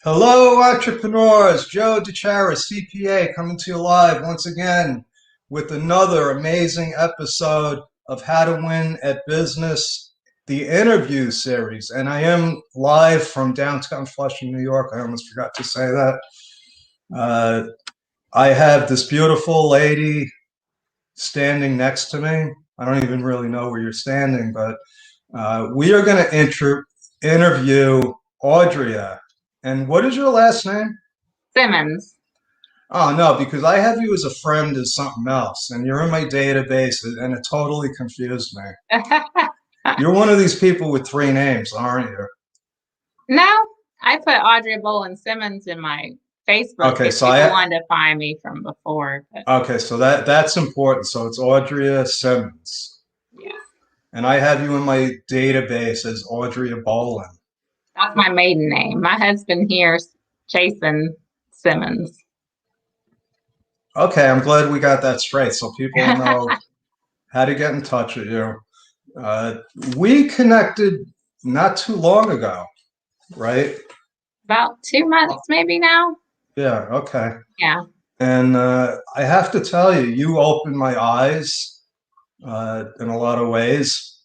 Hello, entrepreneurs. Joe DeChara, CPA, coming to you live once again with another amazing episode of How to Win at Business, the interview series. And I am live from downtown Flushing, New York. I almost forgot to say that. Uh, I have this beautiful lady standing next to me. I don't even really know where you're standing, but we are going to interview Audria. And what is your last name? Simmons. Oh, no, because I have you as a friend as something else, and you're in my database, and it totally confused me. You're one of these people with three names, aren't you? No, I put Audria Simmons in my Facebook Okay, if so people I wanted to find me from before. But okay, so that's important. So it's Audria Simmons, yeah, and I have you in my database as Audria Bolin. that's my maiden name. My husband here's Jason Simmons. Okay, I'm glad we got that straight, so people know how to get in touch with you. Uh, we connected not too long ago, right? About 2 months maybe now. Yeah, okay. Yeah. And I have to tell you, you opened my eyes in a lot of ways.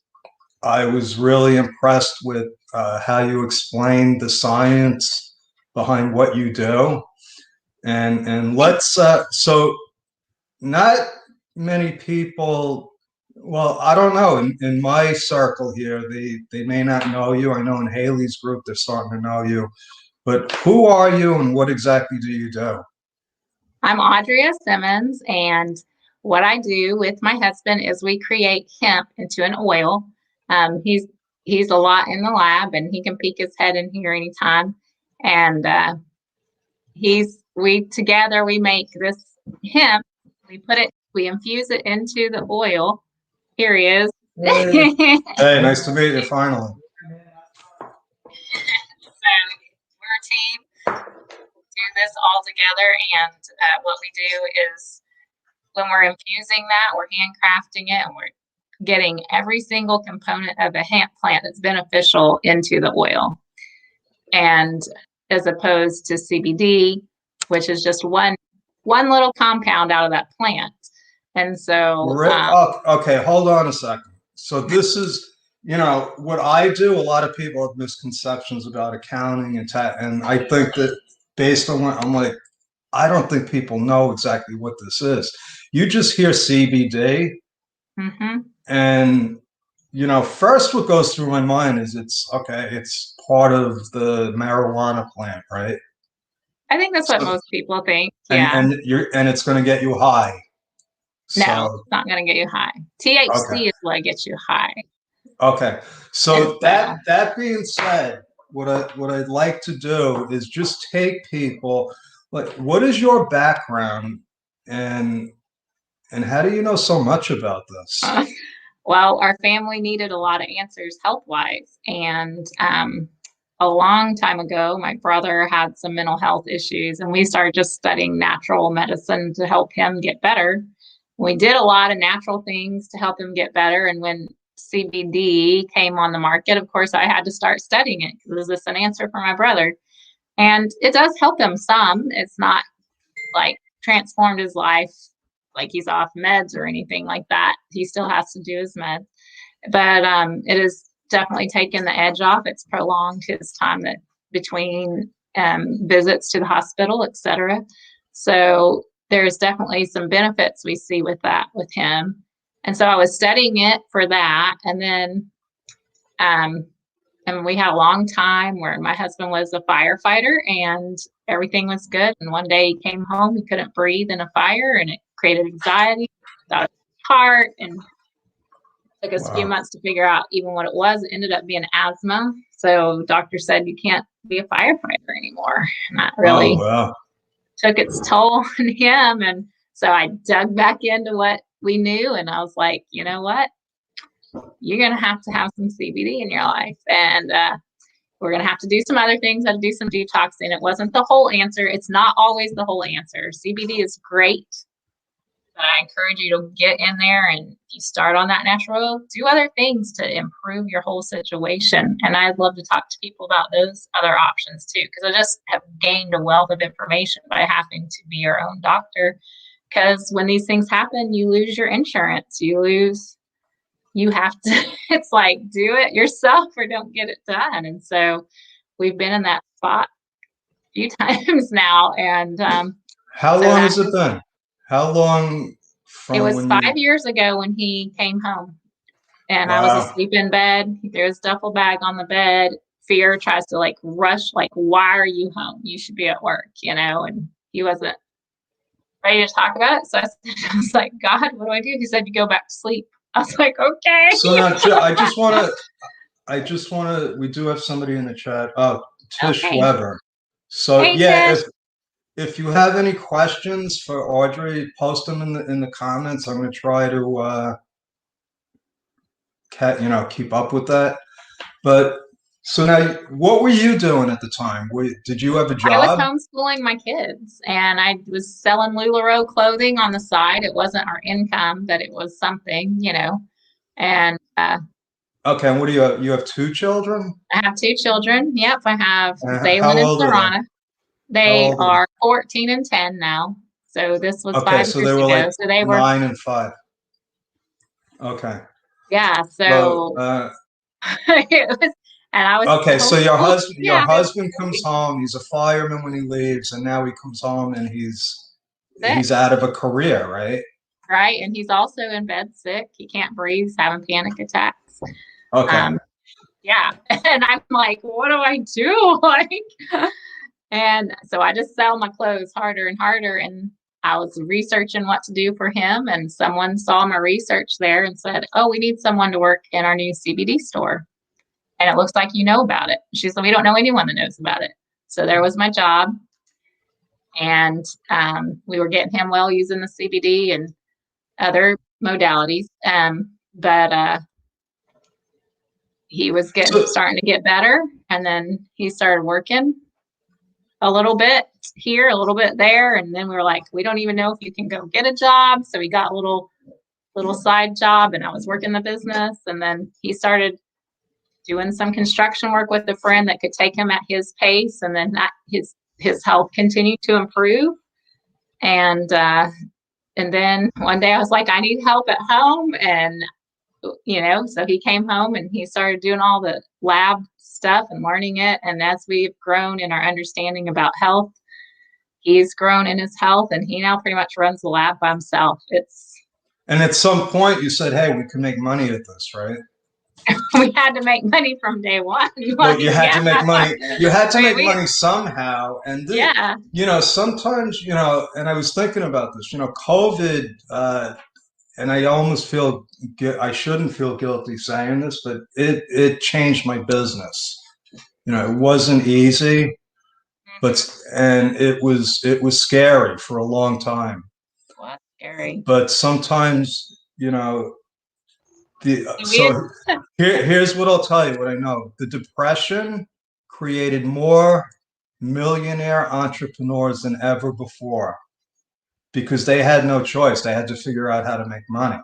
I was really impressed with how you explained the science behind what you do. And let's so not many people. Well, I don't know. In my circle here, they may not know you. I know in Haley's group they're starting to know you. But who are you, and what exactly do you do? I'm Audria Simmons, and what I do with my husband is we create hemp into an oil. He's a lot in the lab, and he can peek his head in here anytime. And we together we make this hemp. We infuse it into the oil. Here he is. Hey, hey, nice to meet you finally. So we're a team. Do this all together, and what we do is when we're infusing that, we're handcrafting it, and we're getting every single component of a hemp plant that's beneficial into the oil. And as opposed to CBD, which is just one little compound out of that plant. And so, Okay, hold on a second. So this is, what I do. A lot of people have misconceptions about accounting and I think that based on what I'm like, I don't think people know exactly what this is. You just hear CBD, mhm. and first what goes through my mind is it's okay. It's part of the marijuana plant, right? I think that's what So most people think. and Yeah. and it's going to get you high. No, So it's not going to get you high. okay. THC is what gets you high. Okay. And So so, that being said, what I'd like to do is just take people like, what is your background, and how do you know so much about this? well, our family needed a lot of answers health wise. And a long time ago, my brother had some mental health issues, and we started just studying natural medicine to help him get better. We did a lot of natural things to help him get better. And when CBD came on the market, of course, I had to start studying it because was this an answer for my brother? And it does help him some. It's not like transformed his life, like he's off meds or anything like that. He still has to do his meds, but it has definitely taken the edge off. It's prolonged his time that between visits to the hospital, etc. So there's definitely some benefits we see with that with him. And so I was studying it for that, and then um, and we had a long time where my husband was a firefighter and everything was good. And one day he came home, he couldn't breathe in a fire, and it created anxiety about his heart. And it took us a few Wow. months to figure out even what it was. It ended up being asthma. So the doctor said, you can't be a firefighter anymore. And that Oh, really wow. took its toll on him. And so I dug back into what we knew, and I was like, you know what? You're going to have some CBD in your life. And we're going to have to do some other things, have to do some detoxing. It wasn't the whole answer. It's not always the whole answer. CBD is great, But I encourage you to get in there, and if you start on that natural oil, do other things to improve your whole situation. And I'd love to talk to people about those other options too, because I just have gained a wealth of information by having to be your own doctor. Because when these things happen, you lose your insurance, you have to, it's like, do it yourself or don't get it done. And so we've been in that spot a few times now. And How so long that has it been? How long it from was when 5 you? years ago when he came home, and I was Wow. asleep in bed. There's a duffel bag on the bed. Fear tries to like rush, like, why are you home? You should be at work, and he wasn't ready to talk about it. So I was like, God, what do I do? He said, you go back to sleep. I was like, okay. So now, I just want to. We do have somebody in the chat. Oh, Tish Okay. Weber. So Hey, yeah, Tish. if you have any questions for Audrey, post them in the comments. I'm going to try to keep up with that. But so now, what were you doing at the time? Did you have a I was job? homeschooling my kids, and I was selling LuLaRoe clothing on the side. It wasn't our income, but it was something. And Okay, and what do you have? You have two children? I have two children. Yep, I have How Zaylin and old are they? Sarana. How They old are are 14 and 10 now. So this was they? Okay, 5 so they years were ago. like So they were, 9 and 5. Okay. yeah. So So it was, and I was okay, so homeschooled. your Yeah, it was husband comes crazy. home. He's a fireman when he leaves, and now he comes home and Sick, he's out of a career, right? right? And he's also in bed sick. He can't breathe. He's having panic attacks. Okay. Um, yeah. And I'm like, what do I do? Like, and so I just sell my clothes harder and harder. And I was researching what to do for him. And someone saw my research there and said, oh, we need someone to work in our new CBD store. And it looks like you know about it. She said, we don't know anyone that knows about it. So there was my job. And we were getting him well using the CBD and other modalities. But he was So starting to get better. And then he started working a little bit here, a little bit there. And then we were like, we don't even know if you can go get a job. So we got a little side job, and I was working the business. And then he started doing some construction work with a friend that could take him at his pace. And then his health continued to improve. And then one day I was like, I need help at home. And so he came home and he started doing all the lab stuff and learning it. And as we've grown in our understanding about health, he's grown in his health, and he now pretty much runs the lab by himself. and at some point you said, "Hey, we can make money at this, right?" We had to make money from day one. Well, Like, you had yeah. to make money. You had to make we money somehow, and yeah. sometimes and I was thinking about this. COVID, and I almost feel I shouldn't feel guilty saying this, but it changed my business. It wasn't easy, but and it was scary for a long time. Well, that's scary. But sometimes, We so here's what I'll tell you, what I know. The Depression created more millionaire entrepreneurs than ever before because they had no choice. They had to figure out how to make money.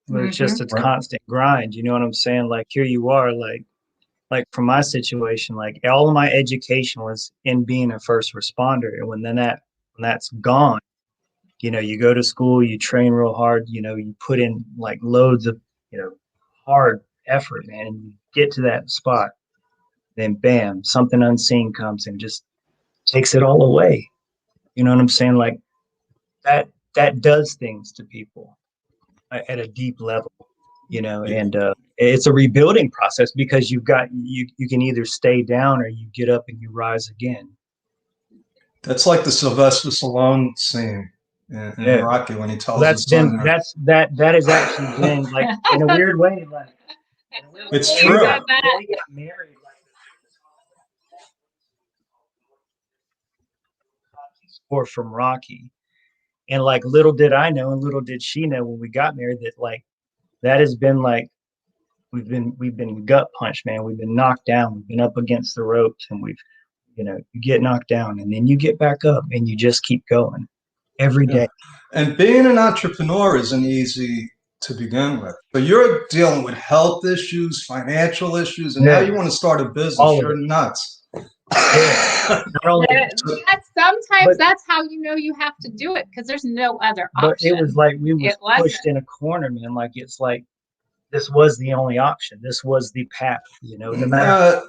But it's just a Right? constant grind. You know what I'm saying? Like here you are, like from my situation, like all of my education was in being a first responder. And when that's gone, you go to school, you train real hard, you put in like loads of, hard effort, man, and you get to that spot, then bam, something unseen comes and just takes it all away. You know what I'm saying? Like that does things to people at a deep level, and it's a rebuilding process because you can either stay down or you get up and you rise again. That's like the Sylvester Stallone scene in Yeah. Rocky when he tells Well, his son, that has actually been like in a weird way, like it's you true. said that. when we got married, like or from Rocky. And like little did I know and little did she know when we got married that like that has been like we've been gut punched, man. We've been knocked down, we've been up against the ropes, and you get knocked down and then you get back up and you just keep going. every Yeah. day. And being an entrepreneur isn't easy to begin with. But you're dealing with health issues, financial issues, and now Yeah, you want to start a business. all of You're it. nuts. Yeah. Not only, Sometimes but that's how you know you have to do it because there's no other but it option. was like we was It wasn't. pushed in a corner, man. Like it's like this was the only option. This was the path. You know, no matter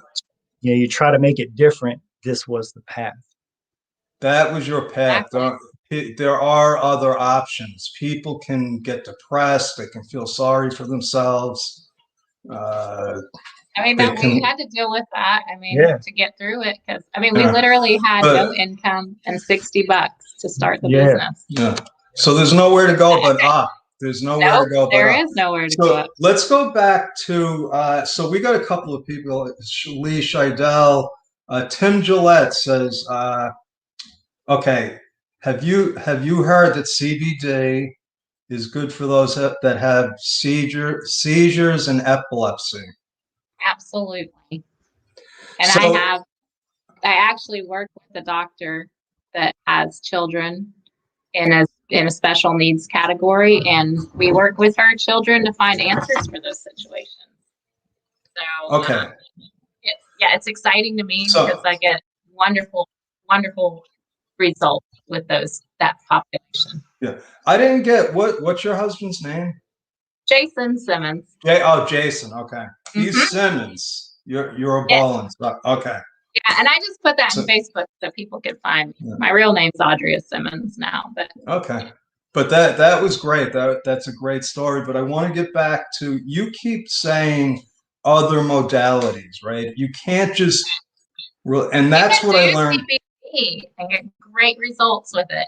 you try to make it different. This was the path. That was your path. There are other options. People can get depressed. They can feel sorry for themselves. I mean, They that we can, had to deal with that. I mean, Yeah. to get through it, because I mean, we Yeah. literally had But- no income and $60 to start the Yeah. business. yeah. So there's nowhere to go but up. There's nowhere Nope, to go but there up. is nowhere to So go up. let's go back to, so we got a couple of people, Lee Scheidel, Tim Gillette says, okay, have you heard that CBD is good for those that have seizures and epilepsy? Absolutely. And So- I actually work with a doctor that has children in a special needs category, and we work with her children to find answers for those situations. So Okay. it's exciting to me So- because I get wonderful results with that population. Yeah, I didn't get what's your husband's name? Jason Simmons. Jason. Okay, he's Simmons. You're a Ballins. Okay. Yeah, and I just put that So- on Facebook so people could find me. Yeah. My real name's Audria Simmons now, but Okay. But that was great. That's a great story. But I want to get back to, you keep saying other modalities, right? You can't just, and that's what I learned. CBD and get great results with it.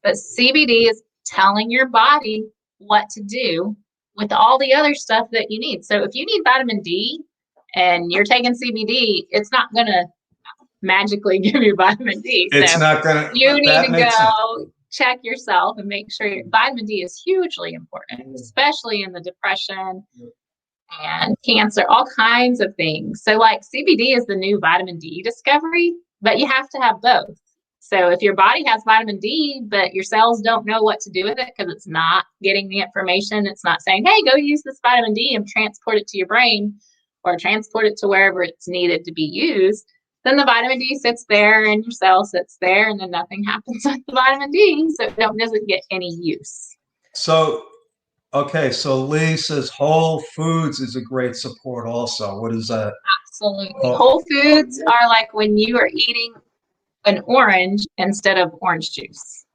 But CBD is telling your body what to do with all the other stuff that you need. So if you need vitamin D and you're taking CBD, it's not going to magically give you vitamin D. It's so not gonna. you need that to makes go check yourself and make sure your vitamin D is hugely important, especially in the depression and cancer, all kinds of things. So like CBD is the new vitamin D discovery, but you have to have both. So if your body has vitamin D, but your cells don't know what to do with it because it's not getting the information, it's not saying, hey, go use this vitamin D and transport it to your brain or transport it to wherever it's needed to be used, then the vitamin D sits there and your cell sits there and then nothing happens with the vitamin D. So it doesn't get any use. So, okay. So Lee says Whole Foods is a great support also. What is that? Absolutely. Oh. Whole foods are like when you are eating an orange instead of orange juice.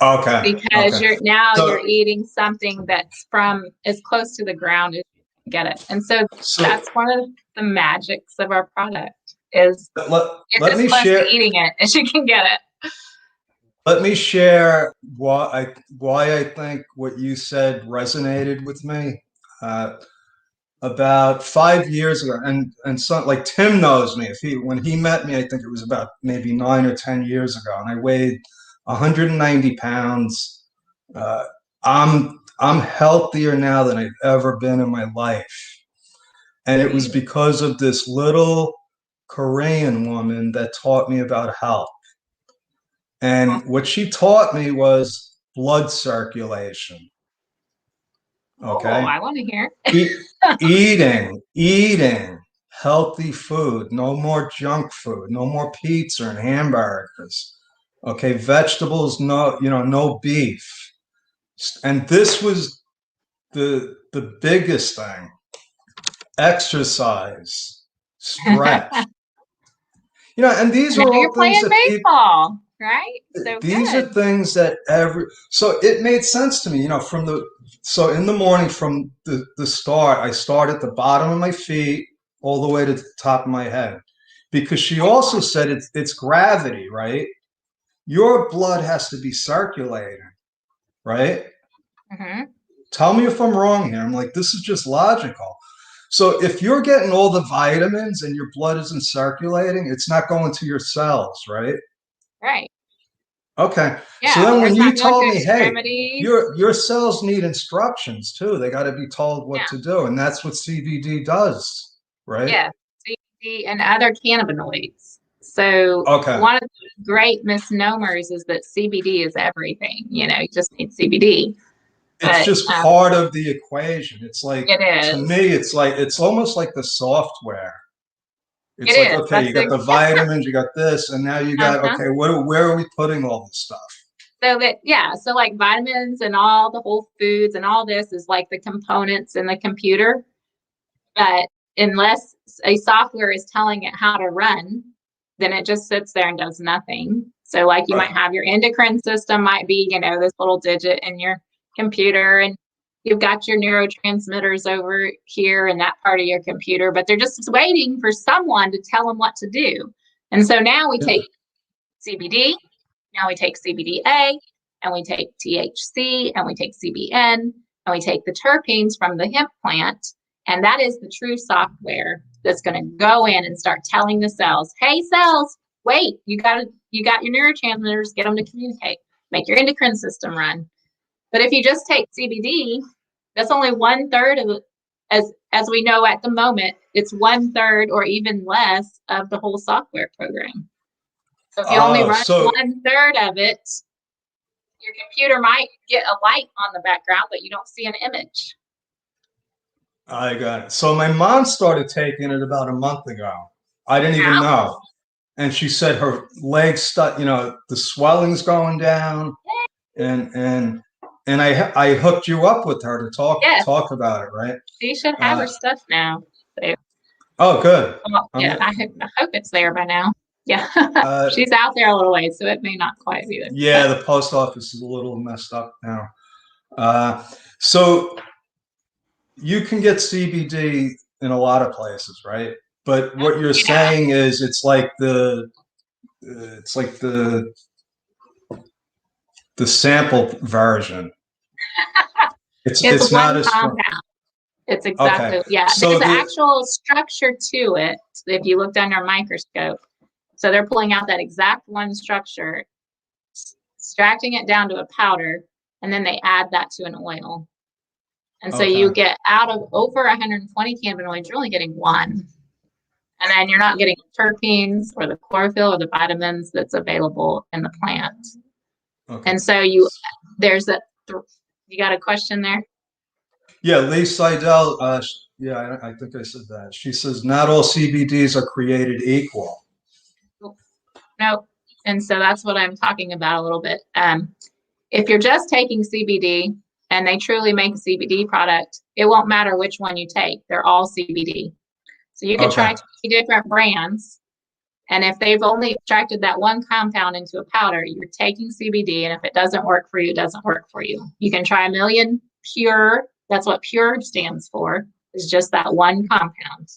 Okay. Because okay. you're eating something that's from as close to the ground as you can get it. And so that's one of the magics of our product is let me close share to eating it as you can get it. Let me share why I think what you said resonated with me. About 5 years ago, and so like Tim knows me. When he met me, I think it was about maybe 9 or 10 years ago, and I weighed 190 pounds. I'm healthier now than I've ever been in my life, and it was because of this little Korean woman that taught me about health. And what she taught me was blood circulation. Okay. Oh, I want to hear. Eating healthy food, no more junk food, no more pizza and hamburgers. Okay, vegetables, no beef. And this was the biggest thing. Exercise, stretch. And these Now are all you're things playing that baseball, right? So these good. are things that so it made sense to me, so in the morning from the start, I start at the bottom of my feet all the way to the top of my head, because she also said it's gravity, right? Your blood has to be circulating, right? Mm-hmm. Tell me if I'm wrong here. I'm like, this is just logical. So if you're getting all the vitamins and your blood isn't circulating, it's not going to your cells, right? Right. Okay. Yeah, so then when you told me, hey, extremities. your cells need instructions too. They got to be told what to do. And that's what CBD does, right? Yeah. CBD and other cannabinoids. So Okay. one of the great misnomers is that CBD is everything. You just need CBD. It's But just part of the equation. It's like, it to is. me, it's almost like the software. It's It like, is. okay, you got the vitamins, you got this, and now you got, Uh-huh. okay, where are we putting all this stuff? So like vitamins and all the whole foods and all this is like the components in the computer. But unless a software is telling it how to run, then it just sits there and does nothing. So like you might have your endocrine system might be, this little digit in your computer, and you've got your neurotransmitters over here in that part of your computer, but they're just waiting for someone to tell them what to do. And so now we take CBD, now we take CBDA, and we take THC, and we take CBN, and we take the terpenes from the hemp plant. And that is the true software that's going to go in and start telling the cells, hey, cells, wait, you got your neurotransmitters, get them to communicate, make your endocrine system run. But if you just take CBD, that's only 1/3 of it. As we know at the moment, it's 1/3 or even less of the whole software program. So if you only run 1/3 of it, your computer might get a light on the background, but you don't see an image. I got it. So my mom started taking it about a month ago. I didn't even know. And she said her legs the swelling's going down, and I hooked you up with her to talk about it, right? She should have her stuff now. So. Oh, good. Yeah, I hope it's there by now. Yeah, she's out there a little ways, so it may not quite be there. Yeah, the post office is a little messed up now. So you can get CBD in a lot of places, right? But what you're saying is it's like the sample version. It's one not as compound. strong. It's exactly, So there's an actual structure to it if you look under a microscope. So they're pulling out that exact one structure, extracting it down to a powder, and then they add that to an oil. And so you get out of over 120 cannabinoids, you're only getting one. And then you're not getting terpenes or the chlorophyll or the vitamins that's available in the plant. And so you got a question there? Yeah, Lee Seidel, I think I said that. She says, not all CBDs are created equal. Nope. And so that's what I'm talking about a little bit. If you're just taking CBD and they truly make a CBD product, it won't matter which one you take. They're all CBD. So you could try 20 different brands. And if they've only extracted that one compound into a powder, you're taking CBD. And if it doesn't work for you, it doesn't work for you. You can try a million pure. That's what pure stands for, is just that one compound.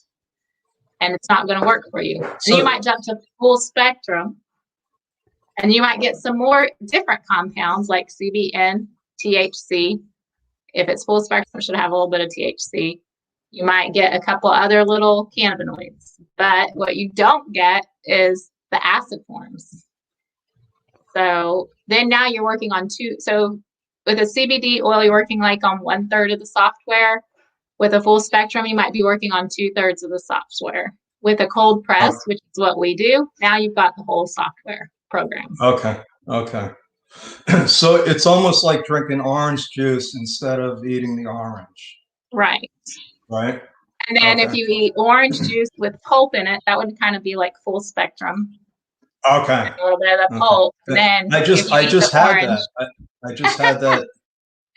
And it's not going to work for you. So you might jump to full spectrum, and you might get some more different compounds like CBN, THC. If it's full spectrum, it should have a little bit of THC. You might get a couple other little cannabinoids. But what you don't get is the acid forms. So then now you're working on two. So with a CBD oil, you're working like on 1/3 of the software. With a full spectrum, you might be working on 2/3 of the software. With a cold press, which is what we do, now you've got the whole software program. Okay. So it's almost like drinking orange juice instead of eating the orange. Right. And then if you eat orange juice with pulp in it, that would kind of be like full spectrum. Okay. And a little bit of the pulp. Then I just had that. I just had that.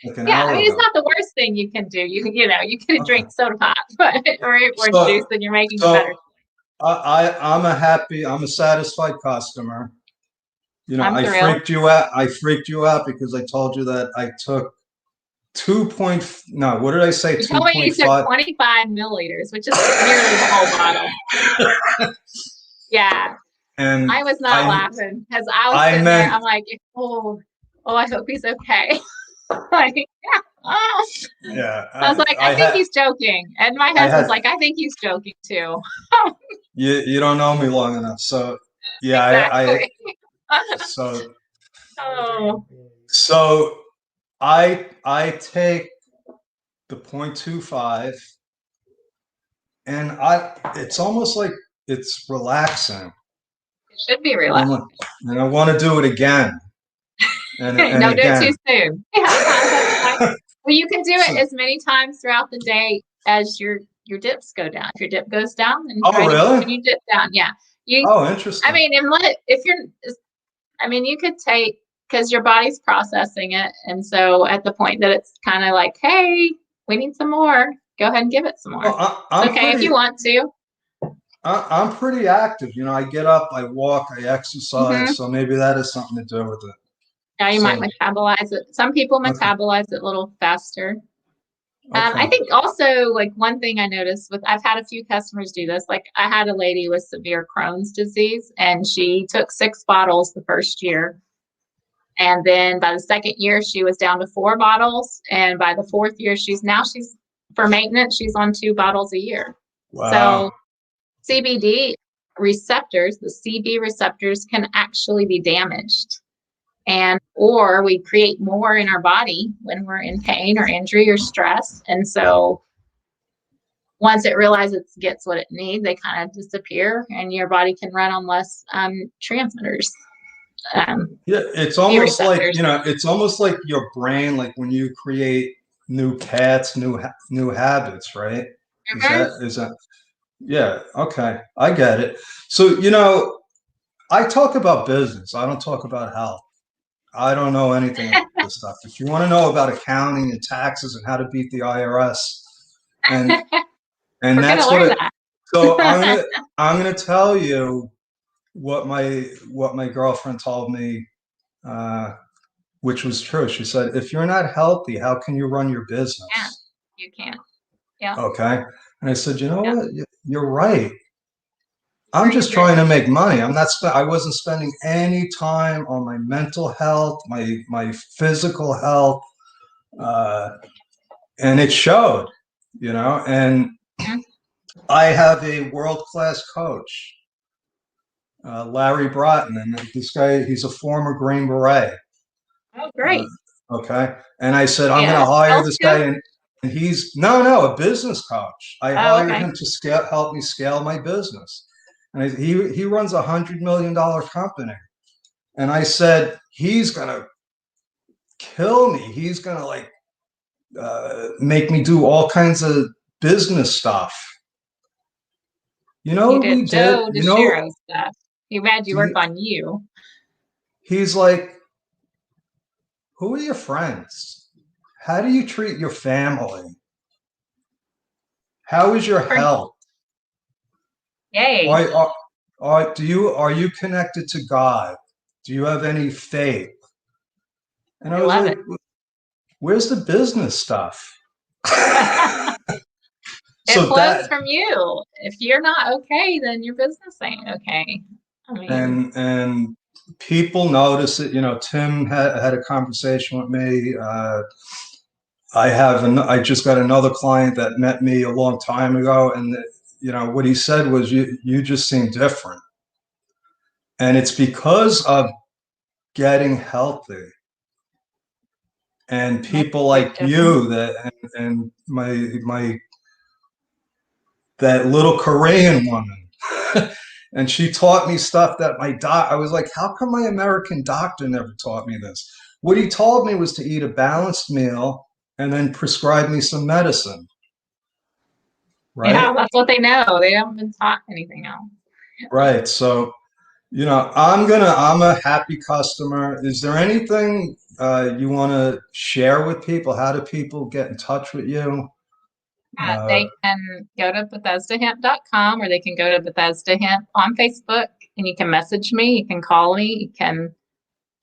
Like an hour I mean, ago. it's not the worst thing you can do. You can drink soda pop, or juice, and you're making better. I'm a satisfied customer. I'm I thrilled. freaked you out. I freaked you out because I told you that I took what did I say? You told me you took 25 milliliters, which is nearly the whole bottle. Yeah. And I was not laughing because I was sitting there. I'm like, oh, I hope he's okay. Like, yeah. I was like, I think he's joking. And my husband's like, I think he's joking too. You don't know me long enough. So yeah, exactly. So I take the 0.25 and it's almost like it's relaxing. It should be And I'm relaxed. like, and I want to do it again and No, do it too again. soon. Yeah, that's fine. Well, you can do it as many times throughout the day as your dips go down. If your dip goes down, then Oh, try to really? continue dip down. Yeah. You, Oh, I interesting. mean, and if you're, I mean, you could take, because your body's processing it. And so at the point that it's kind of like, hey, we need some more, go ahead and give it some more. Well, It's okay if you want to. I'm pretty active. I get up, I walk, I Mm-hmm. exercise. So maybe that has something to do with it. Yeah, you might So, metabolize it. Some people okay, metabolize it a little faster. I okay. think also, like, one thing I noticed with, I've had a few customers do this. Like, I had a lady with severe Crohn's disease, and she took 6 bottles the first year. And then by the second year, she was down to 4 bottles. And by the fourth year, she's for maintenance, she's on 2 bottles a year. Wow. So CBD receptors, the CB receptors, can actually be damaged. Or we create more in our body when we're in pain or injury or stress. And so once it realizes it gets what it needs, they kind of disappear, and your body can run on less transmitters. Yeah, it's B almost like, receptors. it's almost like your brain, like when you create new paths, new habits, right? Mhm. Is that, yeah, okay. I get it. So, I talk about business. I don't talk about health. I don't know anything about this stuff. If you want to know about accounting and taxes and how to beat the IRS, and We're gonna that's what learn it. So that. I'm gonna tell you what my girlfriend told me, uh, which was true. She said, "If you're not healthy, how can you run your Yeah, business?" you can. Yeah, Okay, and I said, "You know yeah. what? You're right. I'm I just agree. trying to make money. I wasn't spending any time on my mental health, my physical health, uh, and it showed. And Mhm. I have a world-class coach, Larry Broughton, and this guy, he's a former Green Beret. Oh, Uh, great. okay, and I said I'm going to Yeah. hire Health this guy, coach? and he's no a business coach. I Oh, hired okay. him to help me scale my business, and he runs $100 million company. And I said, he's going to kill me. He's going to make me do all kinds of business stuff. You know You what we did did? Joe DeShiro stuff. He had you work on you. He's like, who are your friends? How do you treat your family? How is your health? Yay. Are you connected to God? Do you have any faith? And I I was love like, it. where's the business stuff? It So flows that from you. If you're not okay, then your business ain't okay. I mean, and people notice it. Tim had a conversation with me. I just got another client that met me a long time ago, and what he said was, you just seem different, and it's because of getting healthy and makes people a big like difference. you and my that little Korean woman. And she taught me stuff that I was like, how come my American doctor never taught me this? What he told me was to eat a balanced meal and then prescribe me some medicine, Yeah, right? that's what they know. They haven't been taught anything else. Right. So, I'm a happy customer. Is there anything you want to share with people? How do people get in touch with you? Uh, They can go to BethesdaHemp.com, or they can go to Bethesda Hemp on Facebook, and you can message me, you can call me, you can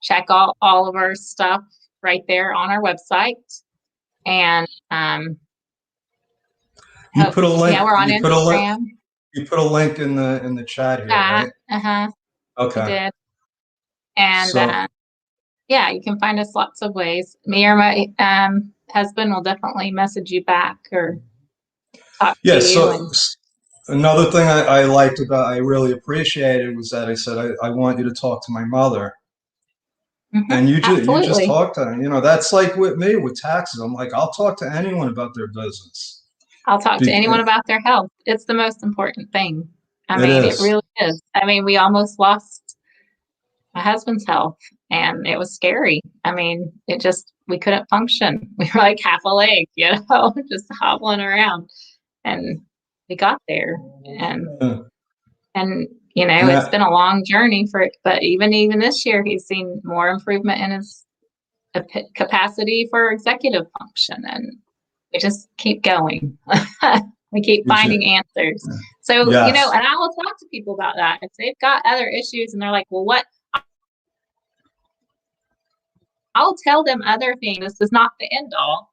check all of our stuff right there on our website. And you put a yeah, link. we're on You put a link. Instagram. You put a link in the chat here, right? Uh-huh. I Okay. did. And So yeah, you can find us lots of ways. Me or my husband will definitely message you back or talk to yeah. you. So And another thing I really appreciated was that I said I want you to talk to my mother, and you just absolutely. talk to her. That's like with me with taxes. I'm like, I'll talk to anyone about their business. I'll talk to Be- anyone about their health. It's the most important thing. I It mean, it is. really is. I mean, we almost lost my husband's health, and it was scary. I mean, we couldn't function. We were like half a leg, just hobbling around, and we got there. Yeah. And And it's been a long journey but even this year, he's seen more improvement in his capacity for executive function, and we just keep going. We keep finding answers. So, yes. and I will talk to people about that. If they've got other issues and they're like, well, what? I'll tell them other things. This is not the end all.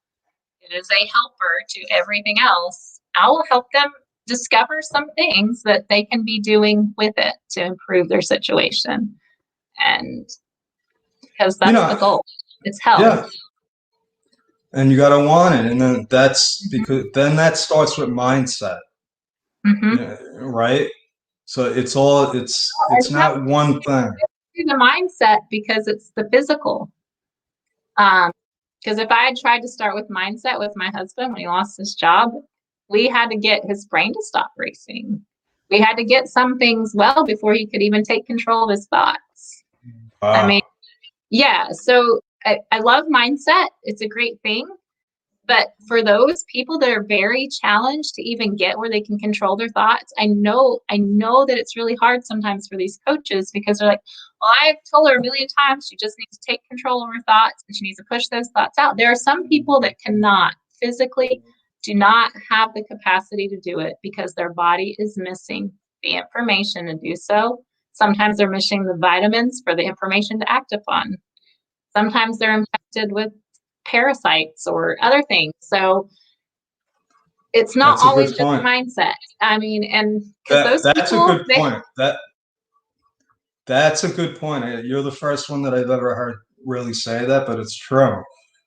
It is a helper to everything else. I will help them discover some things that they can be doing with it to improve their situation. And because that's the goal. It's health. Yeah. And you got to want it. And then that's because then that starts with mindset. Right? So it's not one thing. The mindset, because it's the physical. Because if I had tried to start with mindset with my husband when he lost his job, we had to get his brain to stop racing. We had to get some things well before he could even take control of his thoughts. I mean, yeah. So I love mindset. It's a great thing. But for those people that are very challenged to even get where they can control their thoughts, I know that it's really hard sometimes for these coaches, because they're like, well, I've told her a million times she just needs to take control of her thoughts and she needs to push those thoughts out. There are some people that cannot physically, do not have the capacity to do it because their body is missing the information to do so. Sometimes they're missing the vitamins for the information to act upon. Sometimes they're infected with parasites or other things. So it's not always just mindset. I mean, and because that's a good point. That's a good point. You're the first one that I've ever heard really say that, but it's true.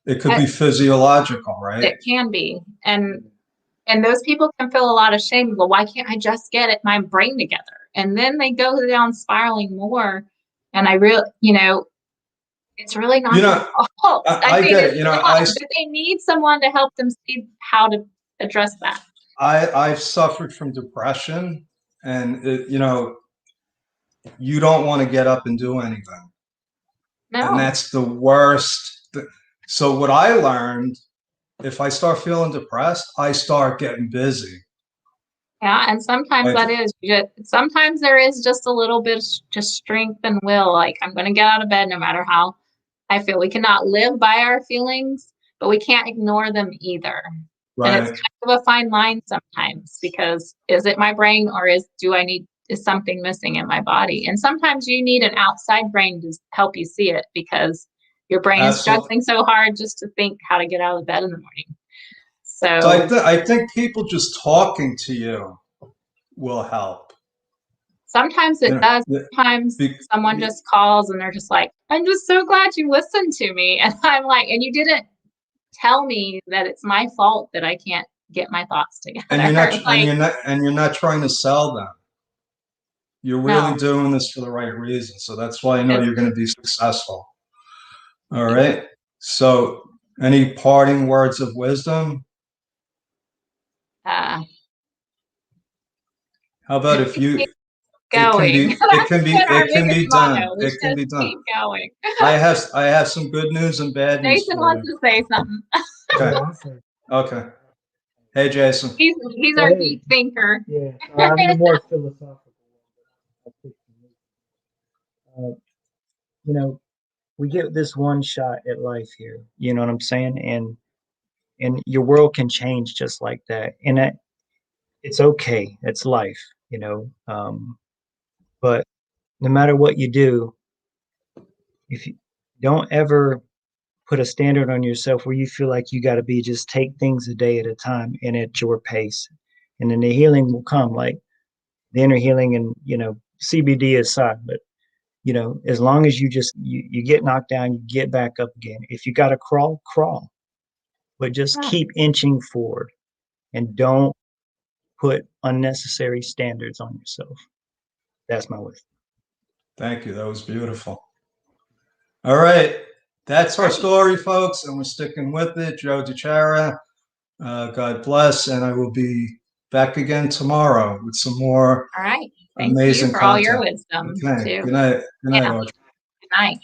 It could be physiological, right? It can be. And those people can feel a lot of shame. Well, why can't I just get my brain together? And then they go down spiraling more. And I really, it's really not their fault. I get it. They need someone to help them see how to address that. I've suffered from depression, and you don't want to get up and do anything. No. And that's the worst. So what I learned, if I start feeling depressed, I start getting busy. Yeah, and sometimes sometimes there is just a little bit of just strength and will. Like, I'm going to get out of bed no matter how I feel. We cannot live by our feelings, but we can't ignore them either. Right. And it's kind of a fine line sometimes, because is it my brain, or is something missing in my body? And sometimes you need an outside brain to help you see it, because your brain is struggling so hard just to think how to get out of bed in the morning. So I think people just talking to you will help. Sometimes it does. Sometimes someone just calls and they're just like, I'm just so glad you listened to me. And I'm like, and you didn't tell me that it's my fault that I can't get my thoughts together. And you're not trying to sell them. You're really doing this for the right reason. So that's why I know you're going to be successful. All right. So any parting words of wisdom? How about if you going. It can be done. It can be done. Keep going. I have some good news and bad news. Jason wants to say something. Okay. Hey, Jason. He's our deep thinker. Yeah, I'm the more philosophical one. We get this one shot at life here. You know what I'm saying? And your world can change just like that. And it's okay. It's life. But no matter what you do, if you don't ever put a standard on yourself where you feel like you got to just take things a day at a time and at your pace, and then the healing will come, like the inner healing, and CBD aside. But as long as you get knocked down, you get back up again. If you got to crawl, but just keep inching forward, and don't put unnecessary standards on yourself. That's my wisdom. Thank you. That was beautiful. All right. That's our story, folks, and we're sticking with it. Joe DiChiara, God bless, and I will be back again tomorrow with some more All right. Thank you amazing for all your content. wisdom Okay. too. Good night. Good night, Yeah. Audrey. Good night.